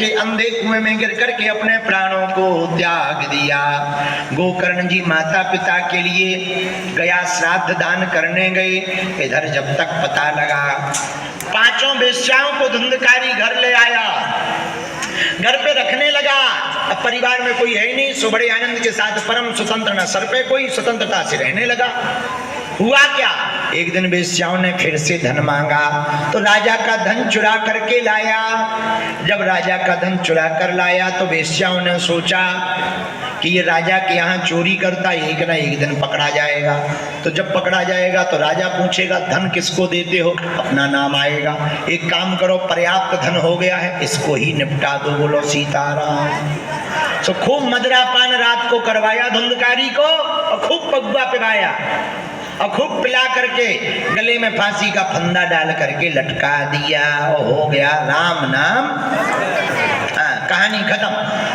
करके अंधे कुएं में गिर करके अपने प्राणों को त्याग दिया। गोकर्ण जी माता पिता के लिए गया श्राद्ध दान करने गए। इधर जब तक पता लगा, पांचों वेश्याओं को धुंधकारी घर ले आया, घर पे रखने लगा। अब परिवार में कोई है नहीं, सो बड़े आनंद के साथ परम स्वतंत्र, न सर पे कोई, स्वतंत्रता से रहने लगा। हुआ क्या, एक दिन वेश्याओं ने फिर से धन मांगा तो राजा का धन चुरा करके लाया। जब राजा का धन चुरा कर लाया तो वेश्याओं ने सोचा कि ये राजा के यहाँ चोरी करता, एक ना एक दिन पकड़ा जाएगा। तो जब पकड़ा जाएगा तो राजा पूछेगा धन किसको देते हो, अपना नाम आएगा। एक काम करो, पर्याप्त धन हो गया है, इसको ही निपटा दो, बोलो सीताराम। तो खूब मदरा पान रात को करवाया धुंधकारी को, और खूब पगुआ पिलाया, और खूब पिला करके गले में फांसी का फंदा डाल करके लटका दिया। और हो गया राम नाम, कहानी खत्म।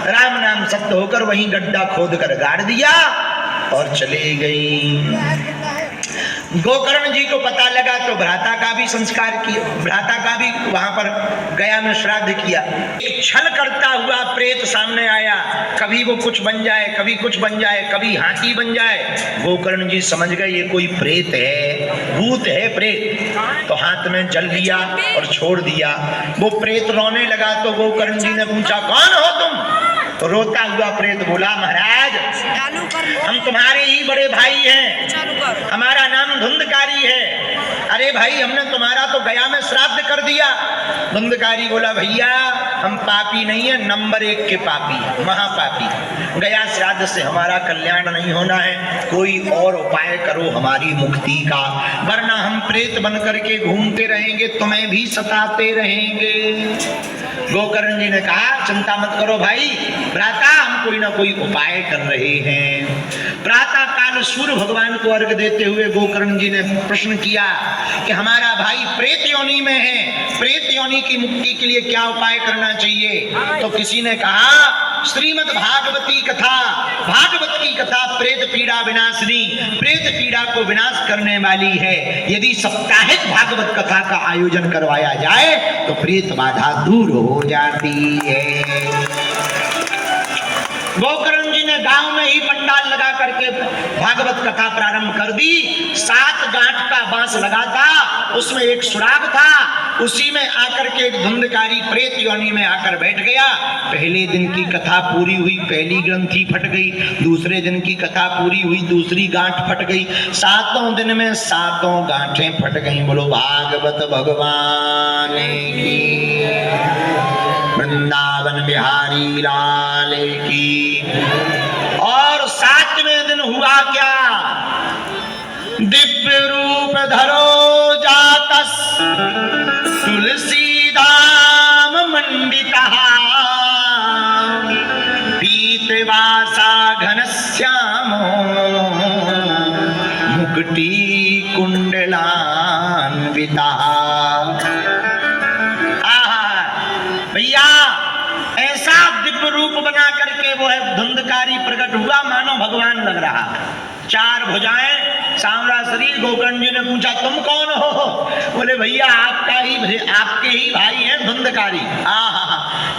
राम नाम सत्य होकर वहीं गड्ढा खोद कर गाड़ दिया और चले गई। गोकर्ण जी को पता लगा तो भ्राता का भी संस्कार किया, भ्राता का भी वहां पर गया में श्राद्ध किया। एक छल करता हुआ प्रेत सामने आया, कभी वो कुछ बन जाए, कभी कुछ बन जाए, कभी हाथी बन जाए। गोकर्ण जी समझ गए ये कोई प्रेत है, भूत है प्रेत, तो हाथ में जल लिया और छोड़ दिया। वो प्रेत रोने लगा तो गोकर्ण जी ने पूछा कौन हो तुम? तो रोता हुआ प्रेत बोला महाराज हम तुम्हारे ही बड़े भाई हैं, हमारा नाम धुंधकारी है। अरे भाई हमने तुम्हारा तो गया में श्राद्ध कर दिया। धुंधकारी बोला भैया हम पापी नहीं है, नंबर 1 के पापी, महापापी। गया श्राद्ध से हमारा कल्याण नहीं होना है, कोई और उपाय करो हमारी मुक्ति का, वरना हम प्रेत बन करके घूमते रहेंगे, तुम्हें भी सताते रहेंगे। गोकर्ण जी ने कहा चिंता मत करो भाई भ्राता, हम कोई ना कोई उपाय कर रहे हैं। प्रातः काल सूर्य भगवान को अर्घ देते हुए गोकर्ण जी ने प्रश्न किया कि हमारा भाई प्रेत योनि में है, प्रेत योनि की मुक्ति के लिए क्या उपाय करना चाहिए? तो किसी ने कहा श्रीमद् भागवती कथा, भागवत की कथा प्रेत पीड़ा विनाशिनी, प्रेत पीड़ा को विनाश करने वाली है। यदि साप्ताहिक भागवत कथा का आयोजन करवाया जाए तो प्रेत बाधा दूर हो जाती है। गोकर्ण जी ने गांव में ही पंडाल लगा करके भागवत कथा प्रारंभ कर दी। 7 गांठ का बांस लगा था, उसमें एक सुराग था, उसी में आकर के एक धुंधकारी प्रेत योनि में आकर बैठ गया। पहले दिन की कथा पूरी हुई, पहली ग्रंथि फट गई। दूसरे दिन की कथा पूरी हुई, दूसरी गांठ फट गई। 7वें दिन में 7 गांठें फट गई। बोलो भागवत भगवान की, वृंदावन बिहारी लाल की। और 7वें दिन हुआ क्या, दिव्य रूप धरो जातस तुलसी धाम मंडितः, पीतवासा घनश्यामो मुकुटी कुंडलान्वितः। भैया ऐसा दिव्य रूप बना करके वो है धुंधकारी प्रकट हुआ, मानो भगवान लग रहा। 4 भुजाएं, सांवरा शरीर। गोकर्ण जी ने पूछा तुम कौन हो? बोले भैया आपके ही भाई हैं धुंधकारी।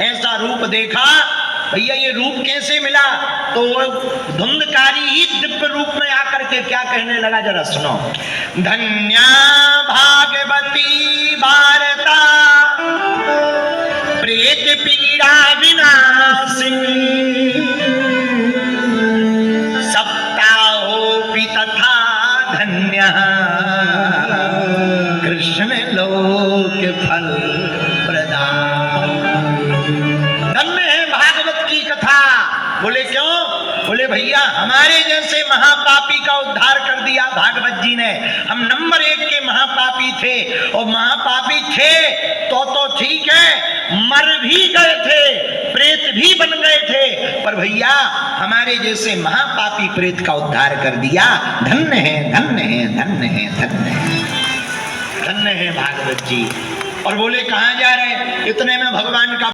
ऐसा रूप देखा। भैया ये रूप कैसे मिला? तो धुंधकारी ही दिव्य रूप में आकर के क्या कहने लगा, जरा सुनो। धन्या भागवती भारता प्रेत पीड़ा विनाशिनी, सप्ताहोऽपि तथा धन्यः कृष्ण लोक फल प्रदान। धन्य है भागवत की कथा। बोले क्यों? बोले भैया हमारे जैसे महापापी का उद्धार कर दिया भागवत जी ने। हम नंबर 1 के महापापी थे, और महापापी थे तो ठीक है, मर भी गए थे, प्रेत भी बन गए थे, पर भैया हमारे जैसे महापापी प्रेत का उद्धार कर दिया। धन्य है, धन्य है, धन्य है, धन्य है, धन्य है भागवत जी। और बोले कहां जा रहे? इतने में भगवान का